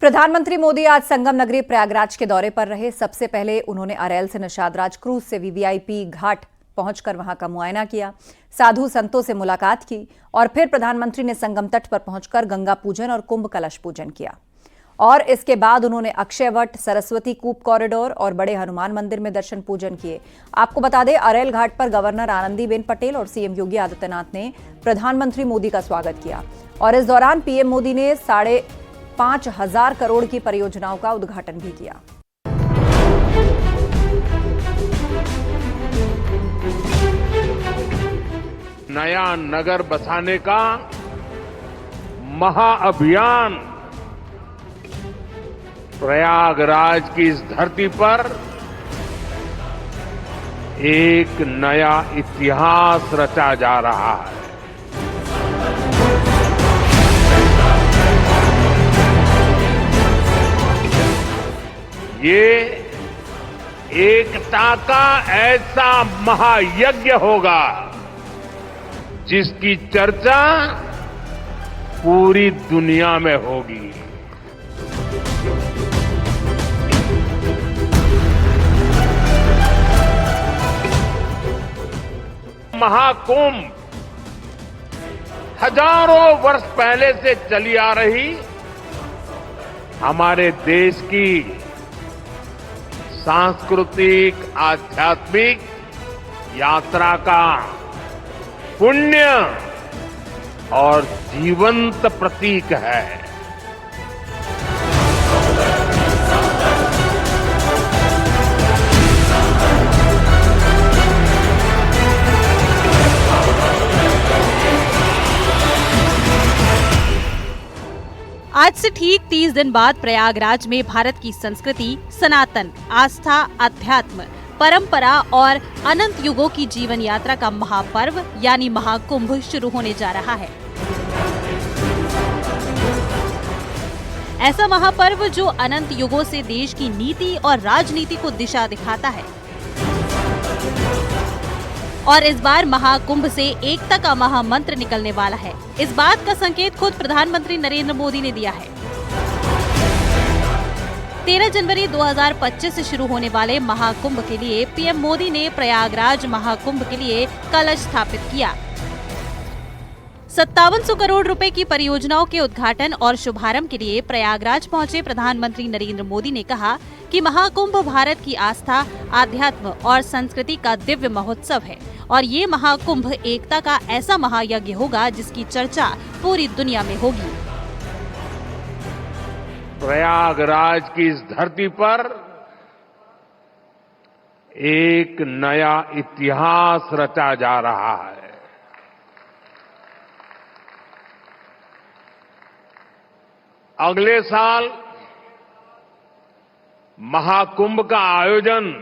प्रधानमंत्री मोदी आज संगम नगरी प्रयागराज के दौरे पर रहे। सबसे पहले उन्होंने अरैल से निषादराज क्रूज से वीवीआईपी घाट पहुंचकर वहां का मुआयना किया, साधु संतों से मुलाकात की और फिर प्रधानमंत्री ने संगम तट पर पहुंचकर गंगा पूजन और कुंभ कलश पूजन किया। और इसके बाद उन्होंने अक्षय वट, सरस्वती कूप कॉरिडोर और बड़े हनुमान मंदिर में दर्शन पूजन किए। आपको बता दें, अरैल घाट पर गवर्नर आनंदीबेन पटेल और सीएम योगी आदित्यनाथ ने प्रधानमंत्री मोदी का स्वागत किया और इस दौरान पीएम मोदी ने 5,500 करोड़ की परियोजनाओं का उद्घाटन भी किया। नया नगर बसाने का महाअभियान प्रयागराज की इस धरती पर एक नया इतिहास रचा जा रहा है। ये एकता का ऐसा महायज्ञ होगा जिसकी चर्चा पूरी दुनिया में होगी। महाकुंभ हजारों वर्ष पहले से चली आ रही हमारे देश की सांस्कृतिक आध्यात्मिक यात्रा का पुण्य और जीवंत प्रतीक है। आज से ठीक 30 दिन बाद प्रयागराज में भारत की संस्कृति, सनातन, आस्था, अध्यात्म, परंपरा और अनंत युगों की जीवन यात्रा का महापर्व यानी महाकुंभ शुरू होने जा रहा है। ऐसा महापर्व जो अनंत युगों से देश की नीति और राजनीति को दिशा दिखाता है। और इस बार महाकुंभ से एकता का महामंत्र निकलने वाला है। इस बात का संकेत खुद प्रधानमंत्री नरेंद्र मोदी ने दिया है। 13 जनवरी 2025 से शुरू होने वाले महाकुंभ के लिए पीएम मोदी ने प्रयागराज महाकुंभ के लिए कलश स्थापित किया। 5700 करोड़ रुपए की परियोजनाओं के उद्घाटन और शुभारंभ के लिए प्रयागराज पहुंचे प्रधानमंत्री नरेंद्र मोदी ने कहा कि महाकुंभ भारत की आस्था, आध्यात्म और संस्कृति का दिव्य महोत्सव है और ये महाकुंभ एकता का ऐसा महायज्ञ होगा जिसकी चर्चा पूरी दुनिया में होगी। प्रयागराज की इस धरती पर एक नया इतिहास रचा जा रहा है। अगले साल महाकुंभ का आयोजन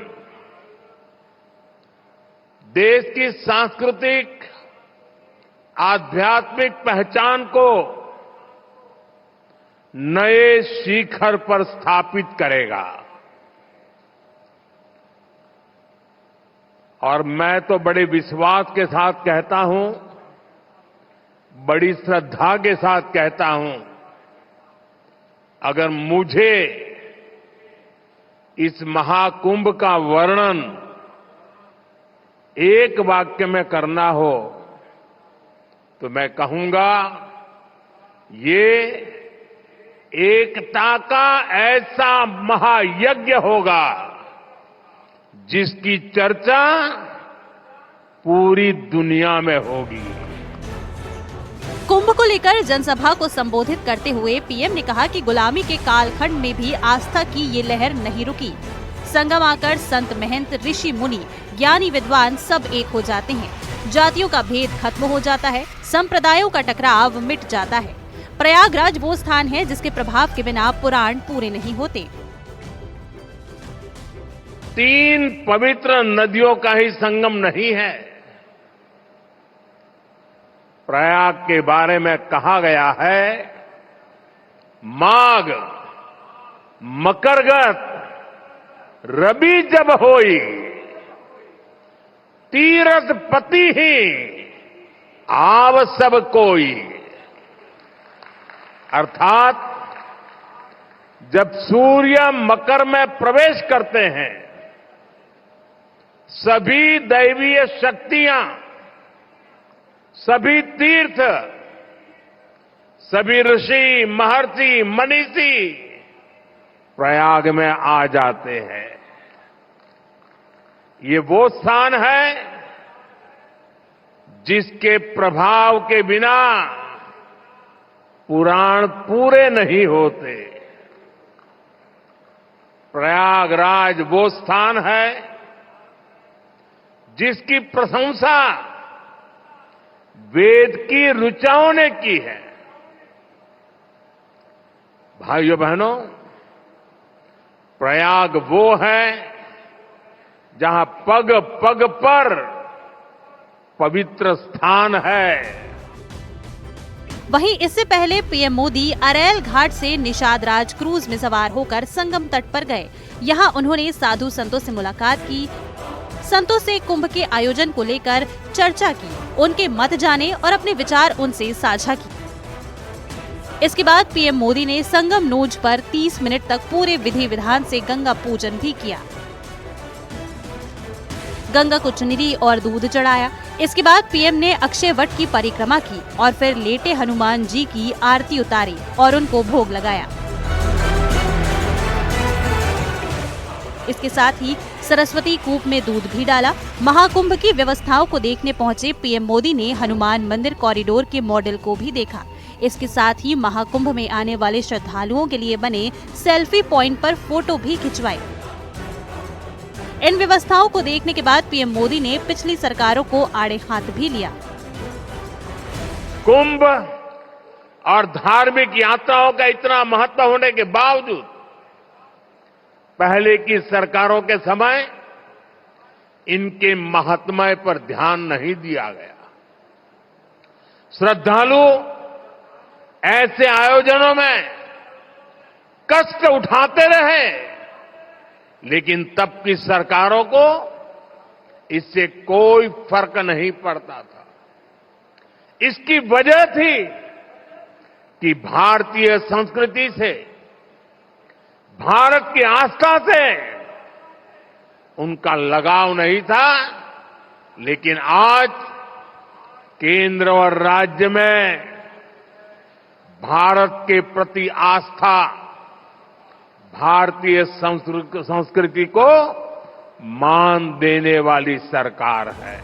देश की सांस्कृतिक आध्यात्मिक पहचान को नए शिखर पर स्थापित करेगा। और मैं तो बड़े विश्वास के साथ कहता हूं, बड़ी श्रद्धा के साथ कहता हूं, अगर मुझे इस महाकुंभ का वर्णन एक वाक्य में करना हो तो मैं कहूंगा, ये एकता का ऐसा महायज्ञ होगा जिसकी चर्चा पूरी दुनिया में होगी। कुंभ को लेकर जनसभा को संबोधित करते हुए पीएम ने कहा कि गुलामी के कालखंड में भी आस्था की ये लहर नहीं रुकी। संगम आकर संत, महंत, ऋषि, मुनि, ज्ञानी, विद्वान सब एक हो जाते हैं। जातियों का भेद खत्म हो जाता है, संप्रदायों का टकराव मिट जाता है। प्रयागराज वो स्थान है जिसके प्रभाव के बिना पुराण पूरे नहीं होते। 3 पवित्र नदियों का ही संगम नहीं है। प्रयाग के बारे में कहा गया है, माघ मकरगत रबी जब होई, तीरथ पति ही आव सब कोई। अर्थात जब सूर्य मकर में प्रवेश करते हैं, सभी दैवीय शक्तियां, सभी तीर्थ, सभी ऋषि, महर्षि, मनीषी प्रयाग में आ जाते हैं। ये वो स्थान है जिसके प्रभाव के बिना पुराण पूरे नहीं होते। प्रयागराज वो स्थान है जिसकी प्रशंसा वेद की ऋचाओं ने की है। भाइयों बहनों, प्रयाग वो है जहां पग पग पर पवित्र स्थान है। वहीं इससे पहले पीएम मोदी अरैल घाट से निषाद राज क्रूज में सवार होकर संगम तट पर गए। यहां उन्होंने साधु संतों से मुलाकात की, संतों से कुंभ के आयोजन को लेकर चर्चा की, उनके मत जाने और अपने विचार उनसे साझा किए। इसके बाद पीएम मोदी ने संगम नोज पर 30 मिनट तक पूरे विधि विधान से गंगा पूजन भी किया। गंगा को चुनरी और दूध चढ़ाया। इसके बाद पीएम ने अक्षय वट की परिक्रमा की और फिर लेटे हनुमान जी की आरती उतारी और उनको भोग लगाया। इसके साथ ही सरस्वती कूप में दूध भी डाला। महाकुंभ की व्यवस्थाओं को देखने पहुंचे पीएम मोदी ने हनुमान मंदिर कॉरिडोर के मॉडल को भी देखा। इसके साथ ही महाकुंभ में आने वाले श्रद्धालुओं के लिए बने सेल्फी पॉइंट पर फोटो भी खिंचवाए। इन व्यवस्थाओं को देखने के बाद पीएम मोदी ने पिछली सरकारों को आड़े हाथ भी लिया। कुंभ और धार्मिक यात्राओं का इतना महत्व होने के बावजूद पहले की सरकारों के समय इनके महात्म्य पर ध्यान नहीं दिया गया। श्रद्धालु ऐसे आयोजनों में कष्ट उठाते रहे, लेकिन तब की सरकारों को इससे कोई फर्क नहीं पड़ता था। इसकी वजह थी कि भारतीय संस्कृति से, भारत की आस्था से उनका लगाव नहीं था। लेकिन आज केंद्र और राज्य में भारत के प्रति आस्था, भारतीय संस्कृति को मान देने वाली सरकार है।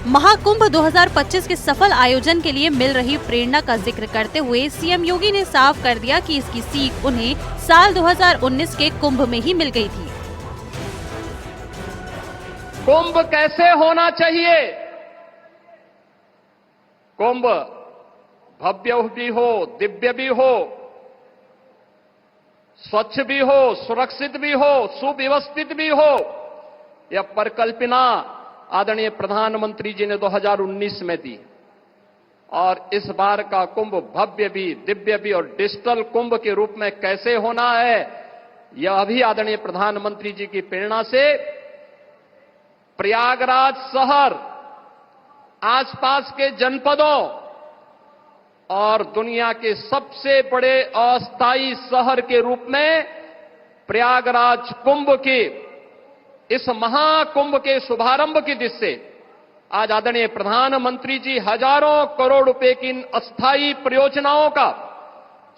महाकुंभ 2025 के सफल आयोजन के लिए मिल रही प्रेरणा का जिक्र करते हुए सीएम योगी ने साफ कर दिया कि इसकी सीख उन्हें साल 2019 के कुंभ में ही मिल गई थी। कुंभ कैसे होना चाहिए? कुंभ भव्य भी हो, दिव्य भी हो, स्वच्छ भी हो, सुरक्षित भी हो, सुव्यवस्थित भी हो। यह परिकल्पना आदरणीय प्रधानमंत्री जी ने 2019 में दी और इस बार का कुंभ भव्य भी, दिव्य भी और डिजिटल कुंभ के रूप में कैसे होना है, यह भी आदरणीय प्रधानमंत्री जी की प्रेरणा से प्रयागराज शहर, आसपास के जनपदों और दुनिया के सबसे बड़े अस्थायी शहर के रूप में प्रयागराज कुंभ के इस महाकुंभ के शुभारंभ की दिशा से आज आदरणीय प्रधानमंत्री जी हजारों करोड़ रुपए की इन अस्थायी परियोजनाओं का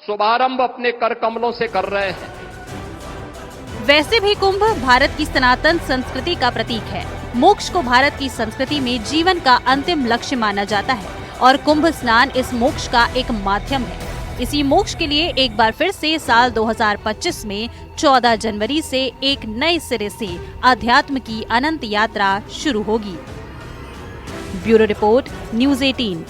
शुभारंभ अपने कर कमलों से कर रहे हैं। वैसे भी कुंभ भारत की सनातन संस्कृति का प्रतीक है। मोक्ष को भारत की संस्कृति में जीवन का अंतिम लक्ष्य माना जाता है और कुंभ स्नान इस मोक्ष का एक माध्यम है। इसी मोक्ष के लिए एक बार फिर से साल 2025 में 14 जनवरी से एक नए सिरे से अध्यात्म की अनंत यात्रा शुरू होगी। Bureau report, news 18।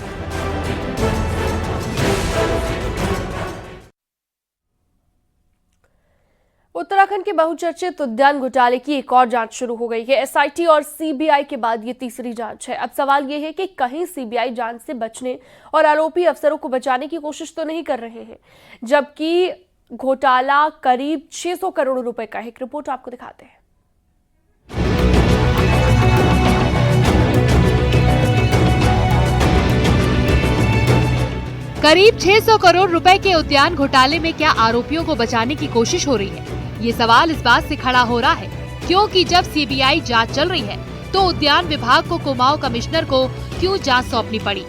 उत्तराखंड के बहुचर्चित उद्यान घोटाले की एक और जांच शुरू हो गई है। एसआईटी और सीबीआई के बाद ये तीसरी जांच है। अब सवाल ये है कि कहीं सीबीआई जांच से बचने और आरोपी अफसरों को बचाने की कोशिश तो नहीं कर रहे हैं, जबकि घोटाला करीब 600 करोड़ रुपए का है। एक रिपोर्ट आपको दिखाते हैं। करीब 600 करोड़ रुपए के उद्यान घोटाले में क्या आरोपियों को बचाने की कोशिश हो रही है? ये सवाल इस बात से खड़ा हो रहा है क्योंकि जब सीबीआई जांच चल रही है तो उद्यान विभाग को कुमाऊं कमिश्नर को क्यों जांच सौंपनी पड़ी?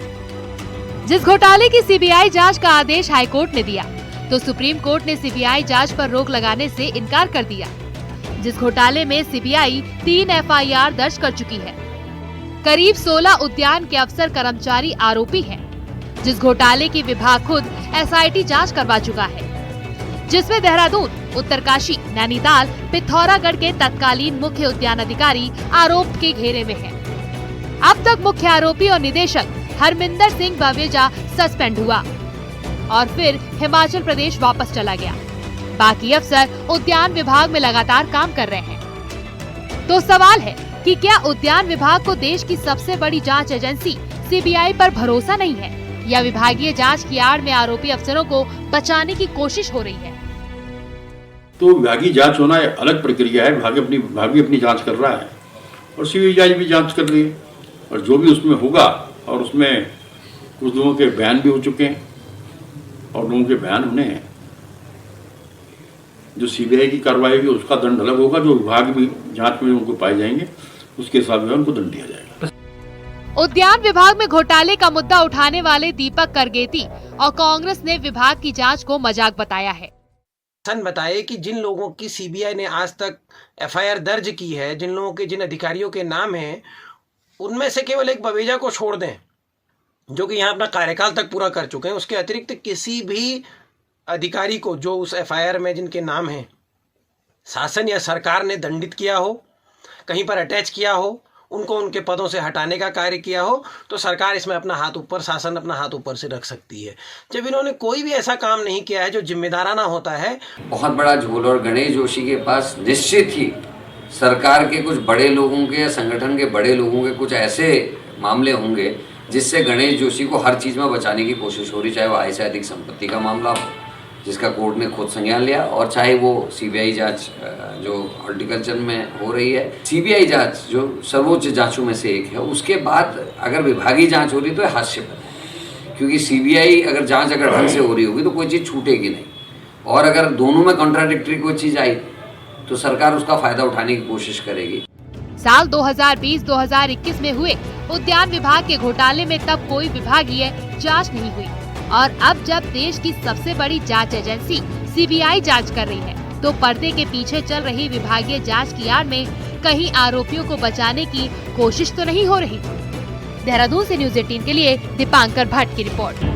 जिस घोटाले की सीबीआई जांच का आदेश हाईकोर्ट ने दिया तो सुप्रीम कोर्ट ने सीबीआई जांच पर रोक लगाने से इनकार कर दिया। जिस घोटाले में सीबीआई 3 एफआईआर दर्ज कर चुकी है, करीब 16 उद्यान के अफसर कर्मचारी आरोपी हैं। जिस घोटाले की विभाग खुद एसआईटी जांच करवा चुका है, जिसमें देहरादून, उत्तरकाशी, नैनीताल, पिथौरागढ़ के तत्कालीन मुख्य उद्यान अधिकारी आरोप के घेरे में हैं। अब तक मुख्य आरोपी और निदेशक हरमिंदर सिंह बवेजा सस्पेंड हुआ और फिर हिमाचल प्रदेश वापस चला गया। बाकी अफसर उद्यान विभाग में लगातार काम कर रहे हैं। तो सवाल है कि क्या उद्यान विभाग को देश की सबसे बड़ी जांच एजेंसी सीबीआई पर भरोसा नहीं है या विभागीय जांच की आड़ में आरोपी अफसरों को बचाने की कोशिश हो रही है? तो विभागीय जांच होना एक अलग प्रक्रिया है। विभाग भी अपनी जांच कर रहा है और सीबीआई भी जांच कर रही है और जो भी उसमें होगा, और उसमें कुछ लोगों के बयान भी हो चुके हैं और लोगों के बयान होने हैं। जो सीबीआई की कार्रवाई होगी उसका दंड अलग होगा, जो विभाग भी जांच में उनको पाए जाएंगे उसके हिसाब से उनको दंड दिया जाएगा। उद्यान विभाग में घोटाले का मुद्दा उठाने वाले दीपक करगेती और कांग्रेस ने विभाग की जांच को मजाक बताया है। बताए कि जिन लोगों की सीबीआई ने आज तक एफआईआर दर्ज की है, जिन लोगों के, जिन अधिकारियों के नाम हैं, उनमें से केवल एक बवेजा को छोड़ दें जो कि यहाँ अपना कार्यकाल तक पूरा कर चुके हैं। उसके अतिरिक्त किसी भी अधिकारी को जो उस एफआईआर में जिनके नाम हैं शासन या सरकार ने दंडित किया हो, कहीं पर अटैच किया हो, उनको उनके पदों से हटाने का कार्य किया हो, तो सरकार इसमें अपना हाथ ऊपर, शासन अपना हाथ ऊपर से रख सकती है। जब इन्होंने कोई भी ऐसा काम नहीं किया है जो जिम्मेदाराना होता है। बहुत बड़ा झोल, और गणेश जोशी के पास निश्चित ही सरकार के कुछ बड़े लोगों के या संगठन के बड़े लोगों के कुछ ऐसे मामले होंगे जिससे गणेश जोशी को हर चीज़ में बचाने की कोशिश हो रही, चाहे वो आय से अधिक संपत्ति का मामला हो जिसका कोर्ट ने खुद संज्ञान लिया, और चाहे वो सीबीआई जांच जो हॉर्टिकल्चर में हो रही है। सीबीआई जांच जो सर्वोच्च जांचों में से एक है, उसके बाद अगर विभागीय जांच हो रही तो हास्यपद है, क्योंकि सीबीआई अगर जांच अगर ढंग से हो रही होगी तो कोई चीज़ छूटेगी नहीं, और अगर दोनों में कॉन्ट्राडिक्टरी कोई चीज़ आई तो सरकार उसका फायदा उठाने की कोशिश करेगी। साल 2020-2021 में हुए उद्यान विभाग के घोटाले में तब कोई विभागीय जांच नहीं हुई, और अब जब देश की सबसे बड़ी जांच एजेंसी सीबीआई जांच कर रही है तो पर्दे के पीछे चल रही विभागीय जांच की आड़ में कहीं आरोपियों को बचाने की कोशिश तो नहीं हो रही? देहरादून से न्यूज़ 18 के लिए दीपांकर भट्ट की रिपोर्ट।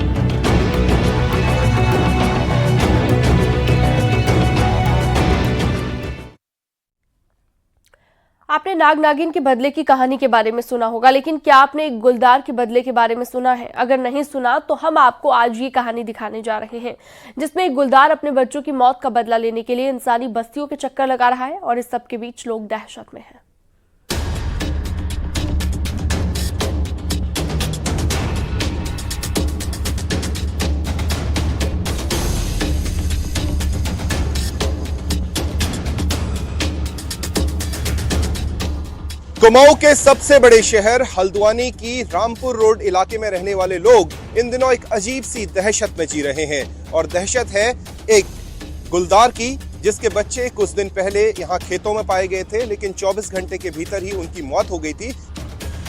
आपने नाग नागिन के बदले की कहानी के बारे में सुना होगा, लेकिन क्या आपने एक गुलदार के बदले के बारे में सुना है? अगर नहीं सुना तो हम आपको आज ये कहानी दिखाने जा रहे हैं, जिसमें एक गुलदार अपने बच्चों की मौत का बदला लेने के लिए इंसानी बस्तियों के चक्कर लगा रहा है और इस सब के बीच लोग दहशत में हैं। कुमाऊं के सबसे बड़े शहर हल्द्वानी की रामपुर रोड इलाके में रहने वाले लोग इन दिनों एक अजीब सी दहशत में जी रहे हैं, और दहशत है एक गुलदार की, जिसके बच्चे कुछ दिन पहले यहाँ खेतों में पाए गए थे, लेकिन 24 घंटे के भीतर ही उनकी मौत हो गई थी।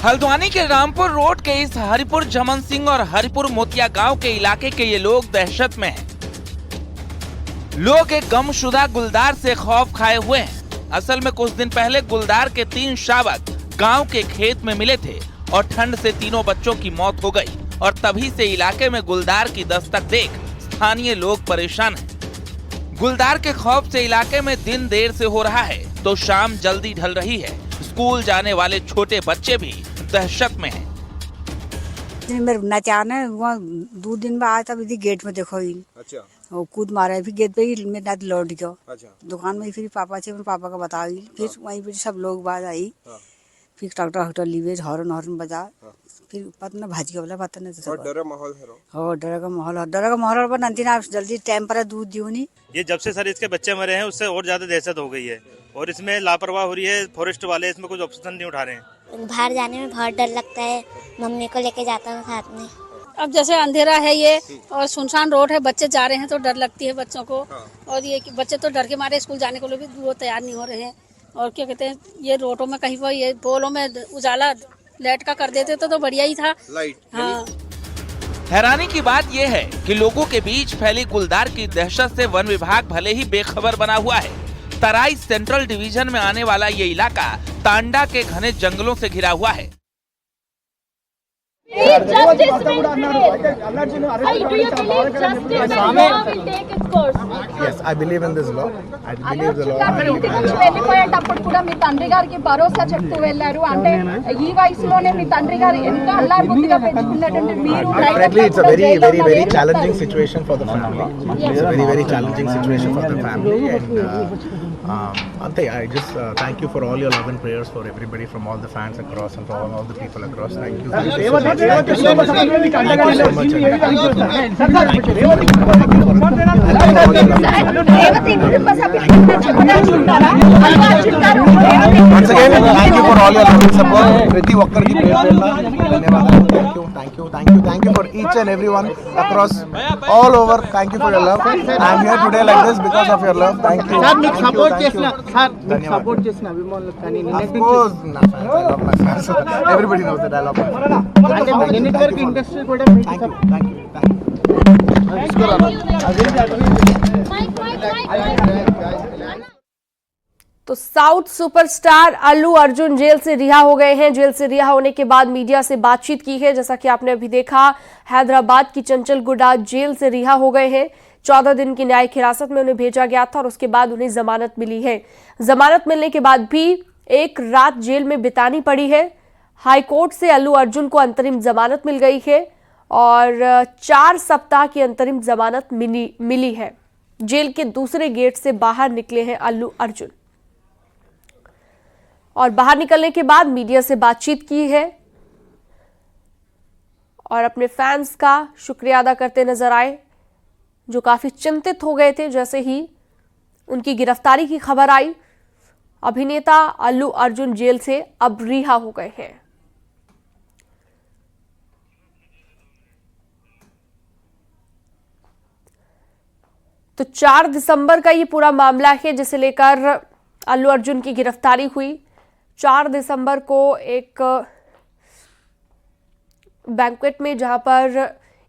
हल्द्वानी के रामपुर रोड के इस हरिपुर जमन सिंह और हरिपुर मोतिया गांव के इलाके के ये लोग दहशत में हैं। लोग एक गमशुदा गुलदार से खौफ खाए हुए हैं। असल में कुछ दिन पहले गुलदार के 3 शावक गांव के खेत में मिले थे और ठंड से तीनों बच्चों की मौत हो गई, और तभी से इलाके में गुलदार की दस्तक देख स्थानीय लोग परेशान हैं। गुलदार के खौफ से इलाके में दिन देर से हो रहा है तो शाम जल्दी ढल रही है। स्कूल जाने वाले छोटे बच्चे भी दहशत में हैं। नचाना वहाँ 2 दिन में आया था, गेट में देखो ही। अच्छा। वो कूद मारा फिर गेट पे ही मेरा लौट गया। अच्छा। दुकान में फिर पापा से पापा का बताई, फिर वहीं पे सब लोग बात आई। फिर ट्रैक्टर होटल लीवे हॉर्न बजा, फिर पता भाज के बोला पता नहीं। और डर का माहौल है। हो डर का माहौल पर नंदी ना जल्दी टाइम पर दूध दियो नहीं। ये जब से सर इसके बच्चे मरे हैं उससे और ज्यादा दहशत हो गई है, और इसमें लापरवाह हो रही है। फॉरेस्ट वाले इसमें कुछ ऑप्शन नहीं उठा रहे हैं। बाहर जाने में बहुत डर लगता है, मम्मी को लेके जाता हूँ साथ में। अब जैसे अंधेरा है ये और सुनसान रोड है, बच्चे जा रहे हैं तो डर लगती है बच्चों को। और ये बच्चे तो डर के मारे स्कूल जाने को भी वो तैयार नहीं हो रहे हैं। और क्या कहते हैं, ये रोडों में कहीं पर ये पोलों में उजाला लाइट का कर देते तो बढ़िया ही था। लाइट, हाँ। हैरानी की बात यह है कि लोगों के बीच फैली गुलदार की दहशत से वन विभाग भले ही बेखबर बना हुआ है, तराई सेंट्रल डिवीजन में आने वाला ये इलाका तांडा के घने जंगलों से घिरा हुआ है। Yes, I believe in this law. I believe the law. వెళ్ళిపోయేటప్పుడు కూడా మీ తండ్రి గారికి భరోసా చెప్తూ వెళ్ళారు. అంటే ఈ వయసులోనే మీ తండ్రి గారు ఎంత అల్లారు ముద్దుగా పెంచుకున్నట్టు మీరు Frankly, it's a very challenging situation for the family. It's a very challenging situation for the family. And Ante, I just thank you for all your love and prayers for everybody, from all the fans across and for all the people across. Thank you. Thank you so much. Thank you so much. Thank you so much. Once again, thank you for all your love and support. ప్రతి ఒక్కరికి ధన్యవాదాలు. Thank you for each and everyone across all over. Thank you for your love. I am here today like this because of your love. Thank you. Support చేసిన అభిమానులకు కానీ of course, I love my fans. Everybody knows that I love my fans. అంటే network industry కూడా thank you. तो south superstar Allu Arjun jail से रिहा हो गए हैं। जेल से रिहा होने के बाद मीडिया से बातचीत की है। जैसा कि आपने अभी देखा, हैदराबाद की चंचल गुडा जेल से रिहा हो गए हैं। 14 दिन की न्यायिक हिरासत में उन्हें भेजा गया था और उसके बाद उन्हें जमानत मिली है। जमानत मिलने के बाद भी एक रात जेल में बितानी पड़ी है। हाईकोर्ट से अल्लू अर्जुन को अंतरिम जमानत मिल गई है और 4 सप्ताह की अंतरिम जमानत मिली है। जेल के दूसरे गेट से बाहर निकले हैं अल्लू अर्जुन और बाहर निकलने के बाद मीडिया से बातचीत की है और अपने फैंस का शुक्रिया अदा करते नजर आए, जो काफी चिंतित हो गए थे जैसे ही उनकी गिरफ्तारी की खबर आई। अभिनेता अल्लू अर्जुन जेल से अब रिहा हो गए हैं। तो 4 दिसंबर का ये पूरा मामला है जिसे लेकर अल्लू अर्जुन की गिरफ्तारी हुई। 4 दिसंबर को एक बैंक्वेट में, जहां पर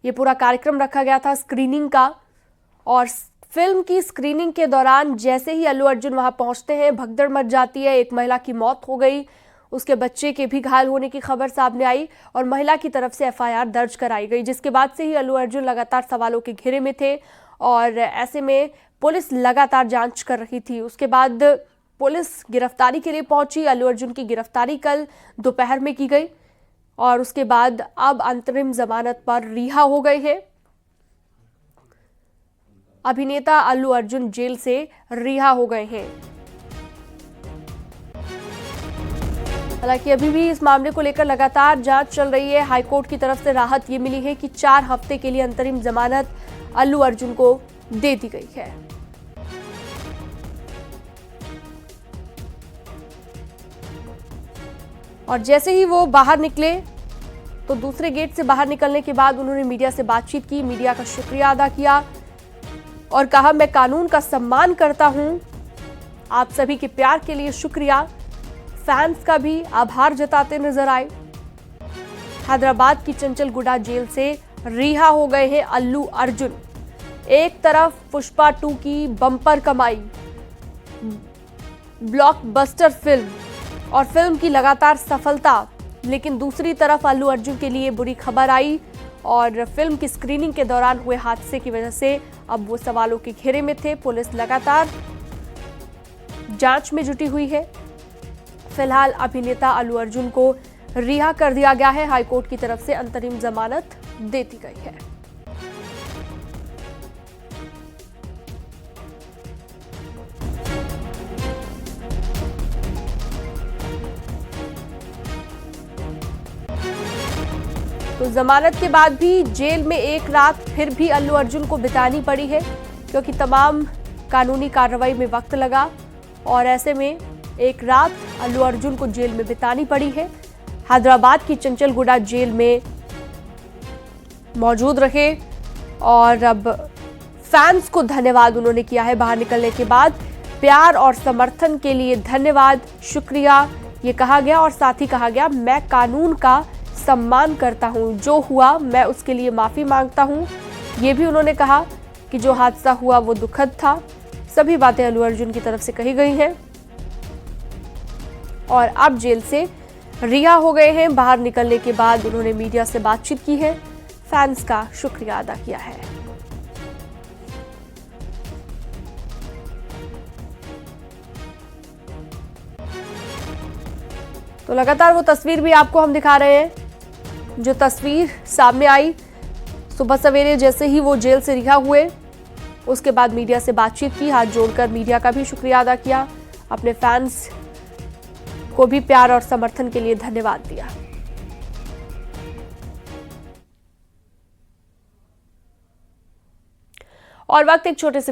ये पूरा कार्यक्रम रखा गया था स्क्रीनिंग का, और फिल्म की स्क्रीनिंग के दौरान जैसे ही अल्लू अर्जुन वहां पहुंचते हैं भगदड़ मच जाती है। एक महिला की मौत हो गई, उसके बच्चे के भी घायल होने की खबर सामने आई और महिला की तरफ से FIR दर्ज कराई गई, जिसके बाद से ही अल्लू अर्जुन लगातार सवालों के घेरे में थे और ऐसे में पुलिस लगातार जांच कर रही थी। उसके बाद पुलिस गिरफ्तारी के लिए पहुंची। अल्लू अर्जुन की गिरफ्तारी कल दोपहर में की गई और उसके बाद अब अंतरिम जमानत पर रिहा हो गए हैं। अभिनेता अल्लू अर्जुन जेल से रिहा हो गए हैं। हालांकि अभी भी इस मामले को लेकर लगातार जांच चल रही है। हाईकोर्ट की तरफ से राहत ये मिली है कि 4 हफ्ते के लिए अंतरिम जमानत अल्लू अर्जुन को दे दी गई है। और जैसे ही वो बाहर निकले तो दूसरे गेट से बाहर निकलने के बाद उन्होंने मीडिया से बातचीत की, मीडिया का शुक्रिया अदा किया और कहा, मैं कानून का सम्मान करता हूं, आप सभी के प्यार के लिए शुक्रिया। फैंस का भी आभार जताते नजर आए। हैदराबाद की चंचल गुडा जेल से रिहा हो गए हैं अल्लू अर्जुन। एक तरफ पुष्पा 2 की बम्पर कमाई, ब्लॉकबस्टर फिल्म और फिल्म की लगातार सफलता, लेकिन दूसरी तरफ अल्लू अर्जुन के लिए बुरी खबर आई और फिल्म की स्क्रीनिंग के दौरान हुए हादसे की वजह से अब वो सवालों के घेरे में थे। पुलिस लगातार जांच में जुटी हुई है। फिलहाल अभिनेता अल्लू अर्जुन को रिहा कर दिया गया है। हाईकोर्ट की तरफ से अंतरिम जमानत दे दी गई है। तो जमानत के बाद भी जेल में एक रात फिर भी अल्लू अर्जुन को बितानी पड़ी है, क्योंकि तमाम कानूनी कार्रवाई में वक्त लगा और ऐसे में एक रात अल्लू अर्जुन को जेल में बितानी पड़ी है। हैदराबाद की चंचल गुडा जेल में मौजूद रहे और अब फैंस को धन्यवाद उन्होंने किया है बाहर निकलने के बाद। प्यार और समर्थन के लिए धन्यवाद, शुक्रिया ये कहा गया और साथ ही कहा गया मैं कानून का सम्मान करता हूं, जो हुआ मैं उसके लिए माफी मांगता हूं। ये भी उन्होंने कहा कि जो हादसा हुआ वो दुखद था। सभी बातें अल्लू अर्जुन की तरफ से कही गई हैं और अब जेल से रिहा हो गए हैं। बाहर निकलने के बाद उन्होंने मीडिया से बातचीत की है, फैंस का शुक्रिया अदा किया है। तो लगातार वो तस्वीर भी आपको हम दिखा रहे हैं, जो तस्वीर सामने आई सुबह सवेरे जैसे ही वो जेल से रिहा हुए, उसके बाद मीडिया से बातचीत की, हाथ जोड़कर मीडिया का भी शुक्रिया अदा किया, अपने फैंस को भी प्यार और समर्थन के लिए धन्यवाद दिया। और वक्त एक छोटे से